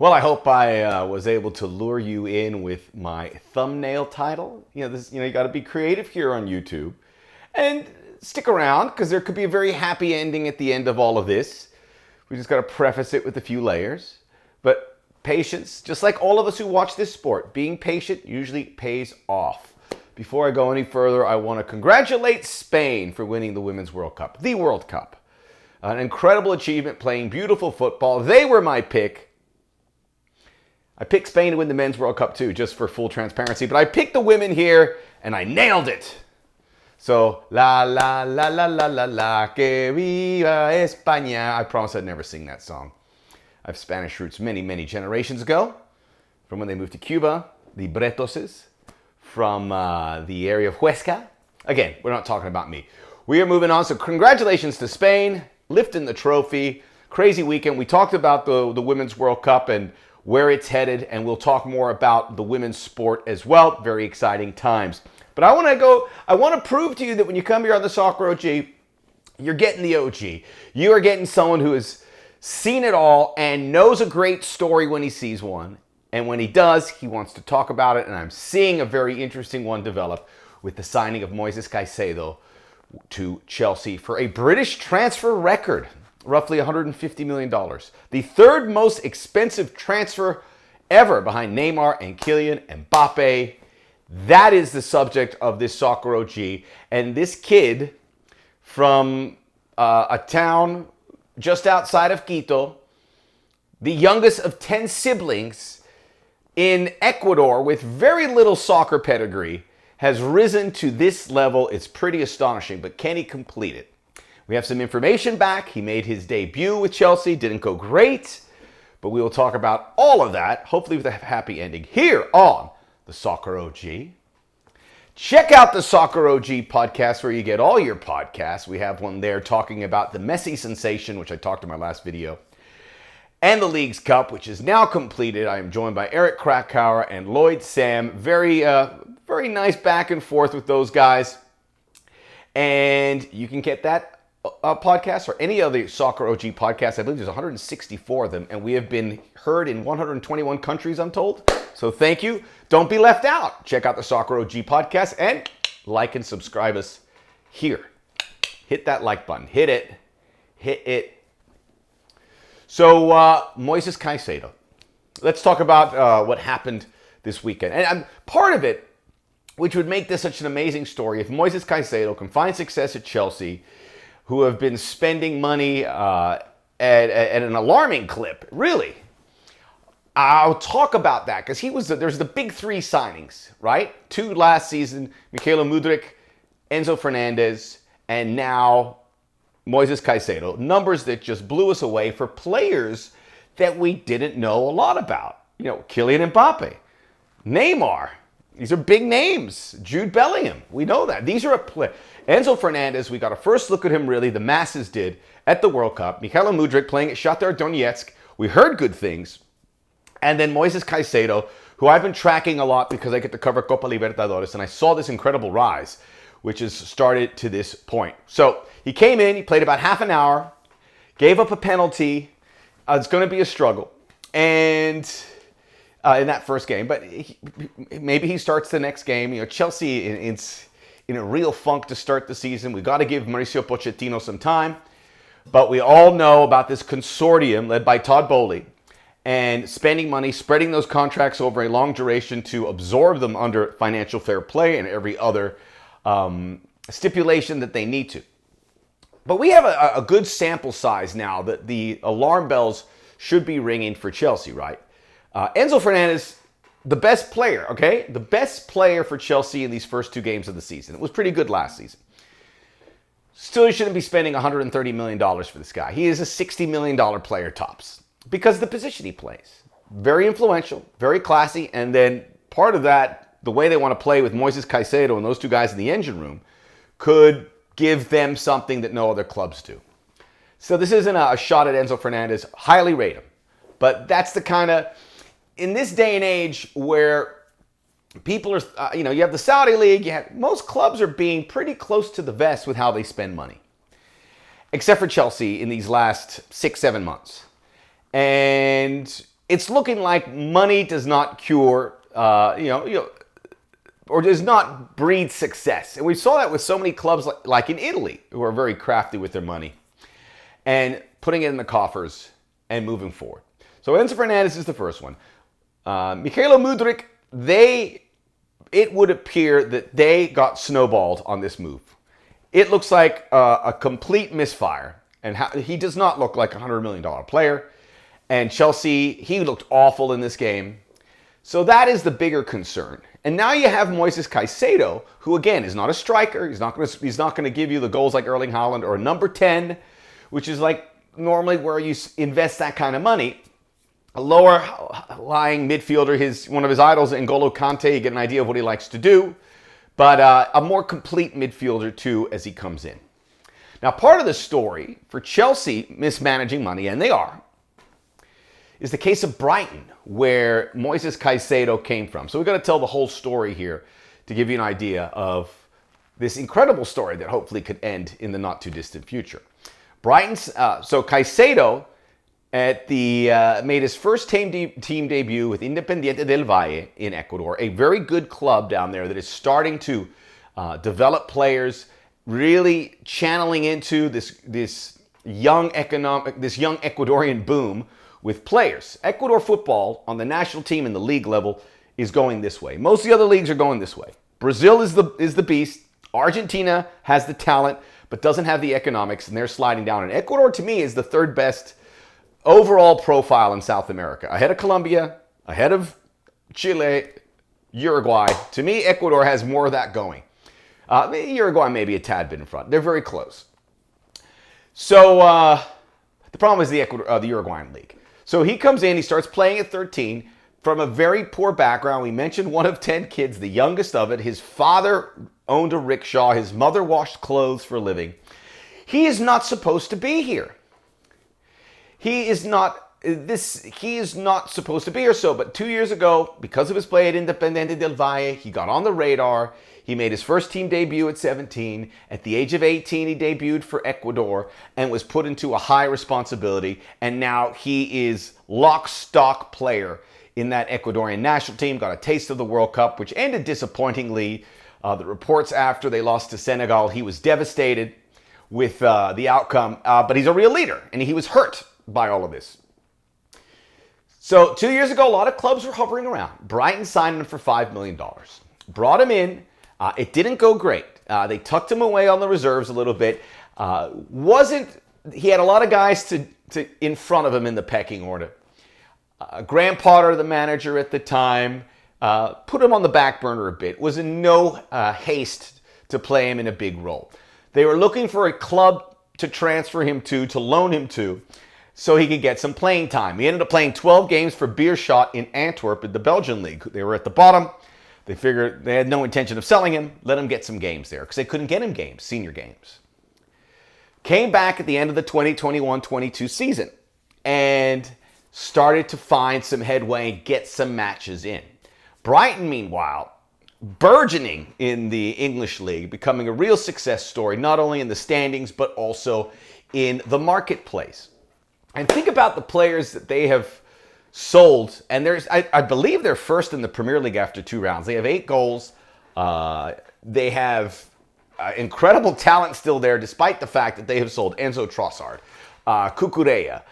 Well, I hope I was able to lure you in with my thumbnail title. You got to be creative here on YouTube, and stick around because there could be a very happy ending at the end of all of this. We just got to preface it with a few layers, but patience, just like all of us who watch this sport, being patient usually pays off. Before I go any further, I want to congratulate Spain for winning the Women's World Cup, the World Cup. An incredible achievement, playing beautiful football. They were my pick. I picked Spain to win the Men's World Cup too, just for full transparency. But I picked the women here, and I nailed it. So, la la la la la la la, que viva España. I promise I'd never sing that song. I have Spanish roots many, many generations ago, from when they moved to Cuba, the Bretoses, from the area of Huesca. Again, we're not talking about me. We are moving on, so congratulations to Spain, lifting the trophy. Crazy weekend. We talked about the Women's World Cup and where it's headed, and we'll talk more about the women's sport as well. Very exciting times. But I want to prove to you that when you come here on the Soccer OG, you're getting the OG. You are getting someone who has seen it all and knows a great story when he sees one. And when he does, he wants to talk about it. And I'm seeing a very interesting one develop with the signing of Moises Caicedo to Chelsea for a British transfer record. Roughly $150 million. The third most expensive transfer ever behind Neymar and Kylian Mbappe. That is the subject of this Soccer OG. And this kid from a town just outside of Quito, the youngest of 10 siblings in Ecuador with very little soccer pedigree, has risen to this level. It's pretty astonishing, but can he complete it? We have some information back. He made his debut with Chelsea. Didn't go great, but we will talk about all of that, hopefully with a happy ending, here on the Soccer OG. Check out the Soccer OG podcast where you get all your podcasts. We have one there talking about the Messi sensation, which I talked in my last video, and the Leagues Cup, which is now completed. I am joined by Eric Krakauer and Lloyd Sam. Very nice back and forth with those guys. And you can get that podcast or any other Soccer OG podcast. I believe there's 164 of them, and we have been heard in 121 countries, I'm told. So thank you. Don't be left out. Check out the Soccer OG podcast and like and subscribe us here. Hit that like button. Hit it. Hit it. So Moises Caicedo. Let's talk about what happened this weekend. And part of it, which would make this such an amazing story, if Moises Caicedo can find success at Chelsea, who have been spending money at an alarming clip, really. I'll talk about that because there's the big three signings, right? 2 last season, Mykhailo Mudryk, Enzo Fernandez, and now Moises Caicedo. Numbers that just blew us away for players that we didn't know a lot about. Kylian Mbappe, Neymar. These are big names. Jude Bellingham. We know that. These are Enzo Fernandez, we got a first look at him, really. The masses did at the World Cup. Mykhailo Mudryk playing at Shakhtar Donetsk. We heard good things. And then Moises Caicedo, who I've been tracking a lot because I get to cover Copa Libertadores, and I saw this incredible rise, which has started to this point. So he came in, he played about half an hour, gave up a penalty. It's going to be a struggle. And in that first game, but maybe he starts the next game. Chelsea it's in a real funk to start the season. We got to give Mauricio Pochettino some time, but we all know about this consortium led by Todd Bowley and spending money, spreading those contracts over a long duration to absorb them under financial fair play and every other stipulation that they need to. But we have a good sample size now that the alarm bells should be ringing for Chelsea, right? Enzo Fernandez, the best player, okay? The best player for Chelsea in these first 2 games of the season. It was pretty good last season. Still, you shouldn't be spending $130 million for this guy. He is a $60 million player tops because of the position he plays. Very influential, very classy, and then part of that, the way they want to play with Moises Caicedo and those 2 guys in the engine room could give them something that no other clubs do. So this isn't a shot at Enzo Fernandez. Highly rate him. But that's the kind of, in this day and age where people are, you have the Saudi League, most clubs are being pretty close to the vest with how they spend money. Except for Chelsea in these last 6-7 months. And it's looking like money does not cure, or does not breed success. And we saw that with so many clubs like in Italy, who are very crafty with their money and putting it in the coffers and moving forward. So Enzo Fernandez is the first one. Mykhailo Mudryk, it would appear that they got snowballed on this move. It looks like a complete misfire. And he does not look like a $100 million player. And Chelsea, he looked awful in this game. So that is the bigger concern. And now you have Moises Caicedo, who again is not a striker. He's not going to give you the goals like Erling Haaland, or a number 10, which is like normally where you invest that kind of money. A lower lying midfielder, one of his idols, N'Golo Kante, you get an idea of what he likes to do. But a more complete midfielder too as he comes in. Now, part of the story for Chelsea mismanaging money, and they are, is the case of Brighton, where Moises Caicedo came from. So we're going to tell the whole story here to give you an idea of this incredible story that hopefully could end in the not too distant future. So Caicedo made his first team debut with Independiente del Valle in Ecuador, a very good club down there that is starting to develop players, really channeling into this young Ecuadorian boom with players. Ecuador football on the national team and the league level is going this way. Most of the other leagues are going this way. Brazil is the beast. Argentina has the talent, but doesn't have the economics, and they're sliding down. And Ecuador, to me, is the third best overall profile in South America. Ahead of Colombia, ahead of Chile, Uruguay. To me, Ecuador has more of that going. Uruguay may be a tad bit in front. They're very close. So the problem is the Uruguayan league. So he comes in, he starts playing at 13 from a very poor background. We mentioned one of 10 kids, the youngest of it. His father owned a rickshaw. His mother washed clothes for a living. He is not supposed to be here. He is not supposed to be here. So, but 2 years ago, because of his play at Independiente del Valle, he got on the radar. He made his first team debut at 17. At the age of 18, he debuted for Ecuador and was put into a high responsibility. And now he is lock, stock player in that Ecuadorian national team. Got a taste of the World Cup, which ended disappointingly. The reports after they lost to Senegal, he was devastated with the outcome. But he's a real leader, and he was hurt by all of this. So 2 years ago, a lot of clubs were hovering around. Brighton signed him for $5 million. Brought him in. It didn't go great. They tucked him away on the reserves a little bit. He had a lot of guys to in front of him in the pecking order. Graham Potter, the manager at the time, put him on the back burner a bit. Was in no haste to play him in a big role. They were looking for a club to transfer him to loan him to, so he could get some playing time. He ended up playing 12 games for Beerschot in Antwerp in the Belgian league. They were at the bottom. They figured they had no intention of selling him. Let him get some games there because they couldn't get him games, senior games. Came back at the end of the 2021-22 season and started to find some headway and get some matches in. Brighton, meanwhile, burgeoning in the English league, becoming a real success story, not only in the standings, but also in the marketplace. And think about the players that they have sold, and I believe they're first in the Premier League after 2 rounds. They have 8 goals. They have incredible talent still there, despite the fact that they have sold Enzo Trossard, Cucurella,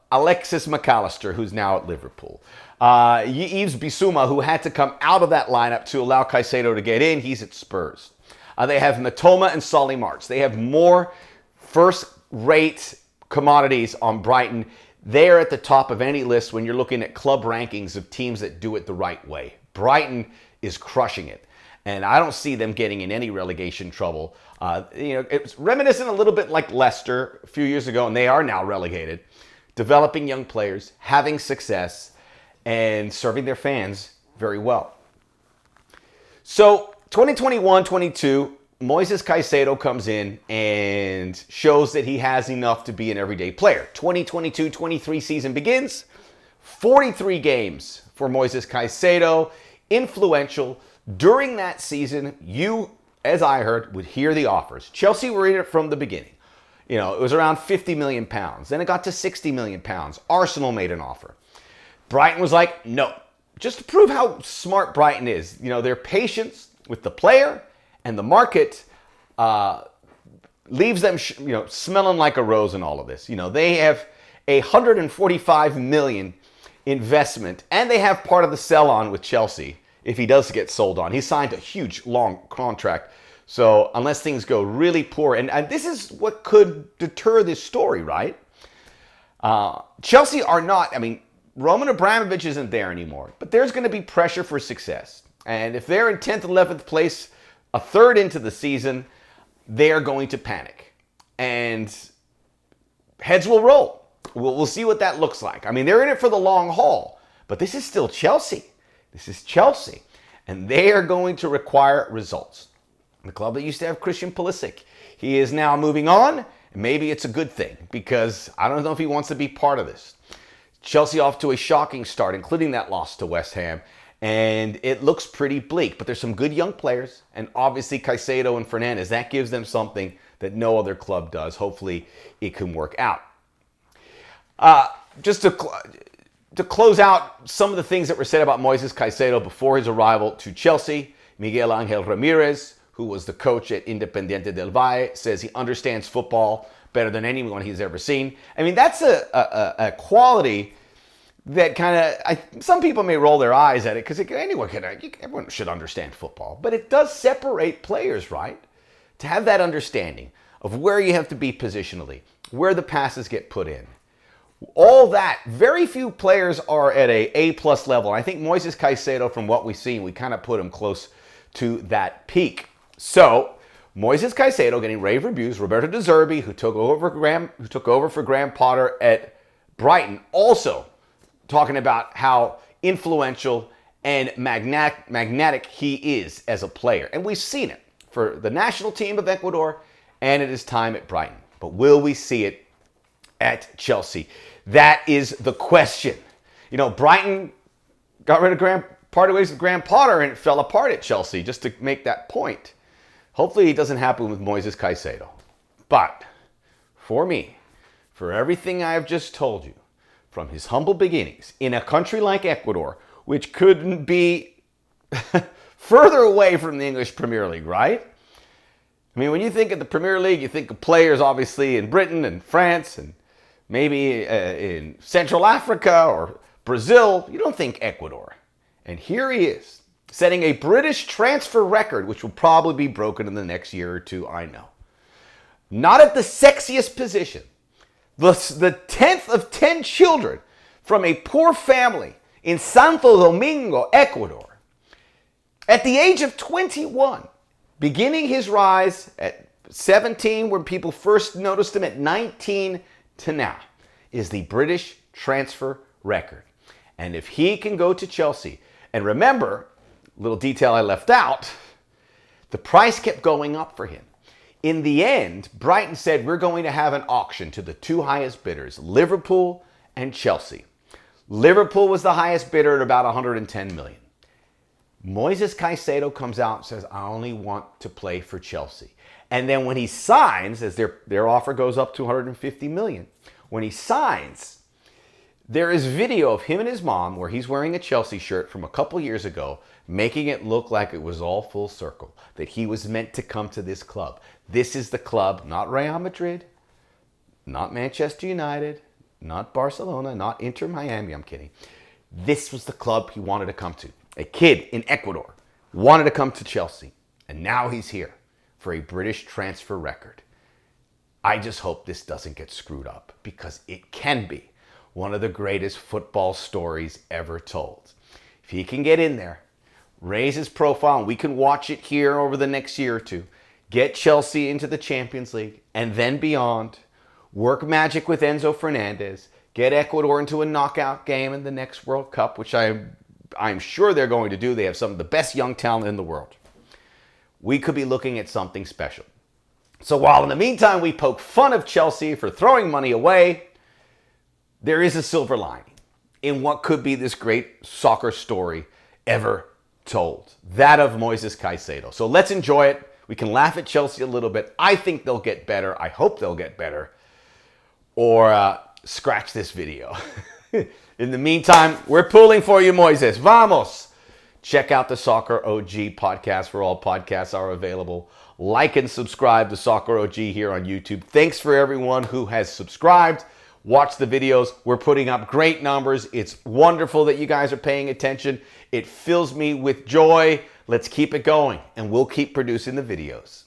Alexis McAllister, who's now at Liverpool, Yves Bissouma, who had to come out of that lineup to allow Caicedo to get in. He's at Spurs. They have Matoma and Solly March. They have more first-rate commodities on Brighton. They're at the top of any list when you're looking at club rankings of teams that do it the right way. Brighton is crushing it, and I don't see them getting in any relegation trouble. It's reminiscent a little bit like Leicester a few years ago, and they are now relegated. Developing young players, having success, and serving their fans very well. So 2021-22, Moises Caicedo comes in and shows that he has enough to be an everyday player. 2022-23 season begins. 43 games for Moises Caicedo. Influential. During that season, you, as I heard, would hear the offers. Chelsea were in it from the beginning. It was around £50 million. Then it got to £60 million. Arsenal made an offer. Brighton was like, no. Just to prove how smart Brighton is, their patience with the player and the market leaves them, smelling like a rose in all of this. They have a 145 million investment, and they have part of the sell-on with Chelsea if he does get sold on. He signed a huge, long contract. So unless things go really poor, and this is what could deter this story, right? Chelsea are not, Roman Abramovich isn't there anymore, but there's going to be pressure for success. And if they're in 10th, 11th place, a third into the season, they are going to panic. And heads will roll. We'll see what that looks like. They're in it for the long haul, but this is still Chelsea. This is Chelsea. And they are going to require results. The club that used to have Christian Pulisic, he is now moving on. And maybe it's a good thing, because I don't know if he wants to be part of this. Chelsea off to a shocking start, including that loss to West Ham. And it looks pretty bleak, but there's some good young players. And obviously Caicedo and Fernandes, that gives them something that no other club does. Hopefully it can work out. Just to close out some of the things that were said about Moises Caicedo before his arrival to Chelsea, Miguel Angel Ramirez, who was the coach at Independiente del Valle, says he understands football better than anyone he's ever seen. That's a quality that some people may roll their eyes at it, because everyone should understand football. But it does separate players, right? To have that understanding of where you have to be positionally, where the passes get put in. All that, very few players are at a A+ level. I think Moises Caicedo, from what we've seen, we kind of put him close to that peak. So, Moises Caicedo getting rave reviews. Roberto De Zerbi, who took over for Graham Potter at Brighton, also talking about how influential and magnetic he is as a player. And we've seen it for the national team of Ecuador and at his time at Brighton. But will we see it at Chelsea? That is the question. Brighton got rid of parted ways with Graham Potter, and it fell apart at Chelsea, just to make that point. Hopefully it doesn't happen with Moises Caicedo. But for me, for everything I have just told you, from his humble beginnings in a country like Ecuador, which couldn't be further away from the English Premier League, right? When you think of the Premier League, you think of players obviously in Britain and France and maybe in Central Africa or Brazil. You don't think Ecuador. And here he is, setting a British transfer record, which will probably be broken in the next year or two, I know. Not at the sexiest position. The 10th of 10 children from a poor family in Santo Domingo, Ecuador. At the age of 21, beginning his rise at 17, when people first noticed him, at 19 to now, is the British transfer record. And if he can go to Chelsea, and remember, little detail I left out, the price kept going up for him. In the end, Brighton said, we're going to have an auction to the two highest bidders, Liverpool and Chelsea. Liverpool was the highest bidder at about 110 million. Moises Caicedo comes out and says, I only want to play for Chelsea. And then when he signs, as their offer goes up to 150 million, when he signs, there is video of him and his mom where he's wearing a Chelsea shirt from a couple years ago, making it look like it was all full circle, that he was meant to come to this club. This is the club, not Real Madrid, not Manchester United, not Barcelona, not Inter Miami, I'm kidding. This was the club he wanted to come to. A kid in Ecuador wanted to come to Chelsea, and now he's here for a British transfer record. I just hope this doesn't get screwed up, because it can be one of the greatest football stories ever told. If he can get in there, raise his profile, and we can watch it here over the next year or two, get Chelsea into the Champions League and then beyond, work magic with Enzo Fernandez, get Ecuador into a knockout game in the next World Cup, which I'm sure they're going to do. They have some of the best young talent in the world. We could be looking at something special. So while in the meantime we poke fun of Chelsea for throwing money away, there is a silver lining in what could be this great soccer story ever told. That of Moises Caicedo. So let's enjoy it. We can laugh at Chelsea a little bit. I think they'll get better. I hope they'll get better. Or scratch this video. In the meantime, we're pulling for you, Moises. Vamos! Check out the Soccer OG podcast where all podcasts are available. Like and subscribe to Soccer OG here on YouTube. Thanks for everyone who has subscribed. Watch the videos. We're putting up great numbers. It's wonderful that you guys are paying attention. It fills me with joy. Let's keep it going, and we'll keep producing the videos.